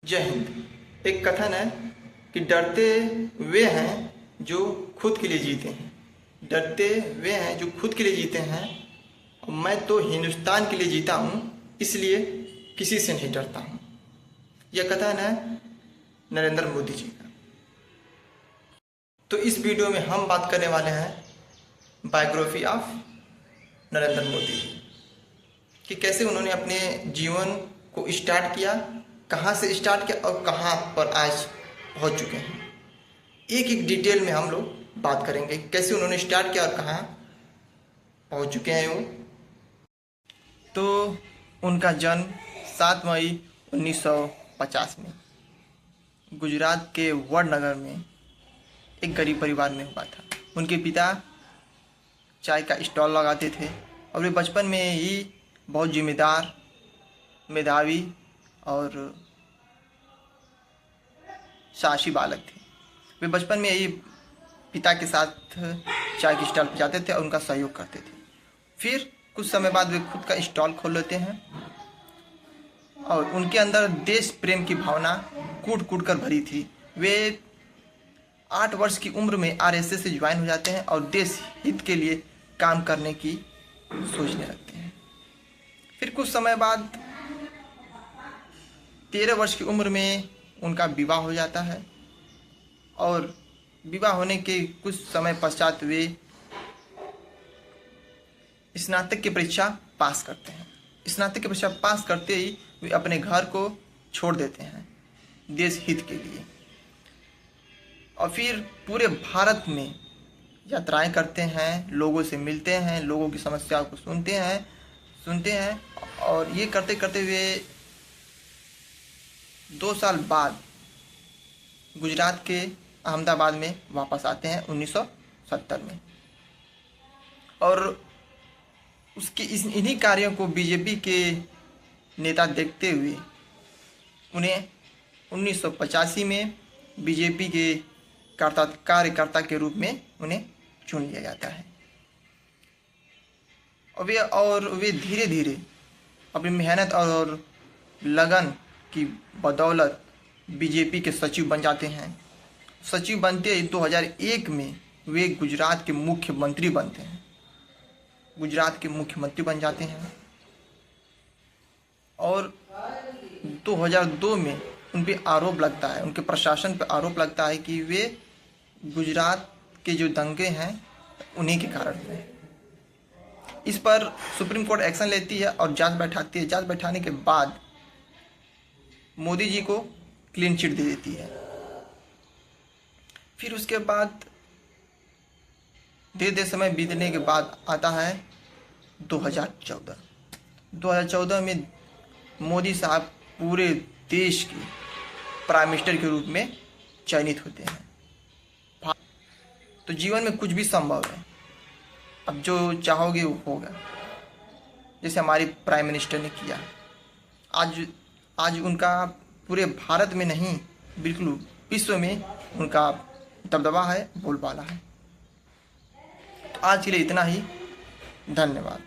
जय हिंद। एक कथन है कि डरते वे हैं जो खुद के लिए जीते हैं। डरते वे हैं जो खुद के लिए जीते हैं। मैं तो हिंदुस्तान के लिए जीता हूँ, इसलिए किसी से नहीं डरता हूँ। यह कथन है नरेंद्र मोदी जी का। तो इस वीडियो में हम बात करने वाले हैं बायोग्राफी ऑफ नरेंद्र मोदी जी कि कैसे उन्होंने अपने जीवन को स्टार्ट किया, कहाँ से स्टार्ट किया और कहाँ पर आज पहुँच चुके हैं। एक एक डिटेल में हम लोग बात करेंगे कैसे उन्होंने स्टार्ट किया और कहाँ पहुँच चुके हैं वो। तो उनका जन्म 7 मई 1950 में गुजरात के वडनगर में एक गरीब परिवार में हुआ था। उनके पिता चाय का स्टॉल लगाते थे और वे बचपन में ही बहुत जिम्मेदार, मेधावी और साहसी बालक थे। वे बचपन में ही पिता के साथ चाय की स्टॉल पर जाते थे और उनका सहयोग करते थे। फिर कुछ समय बाद वे खुद का स्टॉल खोल लेते हैं और उनके अंदर देश प्रेम की भावना कूट कूट कर भरी थी। वे 8 वर्ष की उम्र में आरएसएस से ज्वाइन हो जाते हैं और देश हित के लिए काम करने की सोचने लगते हैं। फिर कुछ समय बाद 13 वर्ष की उम्र में उनका विवाह हो जाता है और विवाह होने के कुछ समय पश्चात वे स्नातक की परीक्षा पास करते हैं। स्नातक की परीक्षा पास करते ही वे अपने घर को छोड़ देते हैं देश हित के लिए और फिर पूरे भारत में यात्राएं करते हैं, लोगों से मिलते हैं, लोगों की समस्याओं को सुनते हैं और ये करते करते वे 2 साल बाद गुजरात के अहमदाबाद में वापस आते हैं 1970 में। और उसके इन्हीं कार्यों को बीजेपी के नेता देखते हुए उन्हें 1985 में बीजेपी के कार्यकर्ता के रूप में उन्हें चुन लिया जाता है। और वे धीरे धीरे अपनी मेहनत और लगन की बदौलत बीजेपी के सचिव बन जाते हैं। सचिव बनते ही 2001 में वे गुजरात के मुख्यमंत्री बनते हैं। गुजरात के मुख्यमंत्री बन जाते हैं और 2002 में उन पर आरोप लगता है, उनके प्रशासन पर आरोप लगता है कि वे गुजरात के जो दंगे हैं उन्हीं के कारण हुए। इस पर सुप्रीम कोर्ट एक्शन लेती है और जांच बैठाती है। जांच बैठाने के बाद मोदी जी को क्लीन चिट दे देती है। फिर उसके बाद धीरे धीरे समय बीतने के बाद आता है 2014 में मोदी साहब पूरे देश के प्राइम मिनिस्टर के रूप में चयनित होते हैं। तो जीवन में कुछ भी संभव है, अब जो चाहोगे वो होगा, जैसे हमारे प्राइम मिनिस्टर ने किया। आज उनका पूरे भारत में नहीं बिल्कुल विश्व में उनका दबदबा है, बोलबाला है। तो आज के लिए इतना ही। धन्यवाद।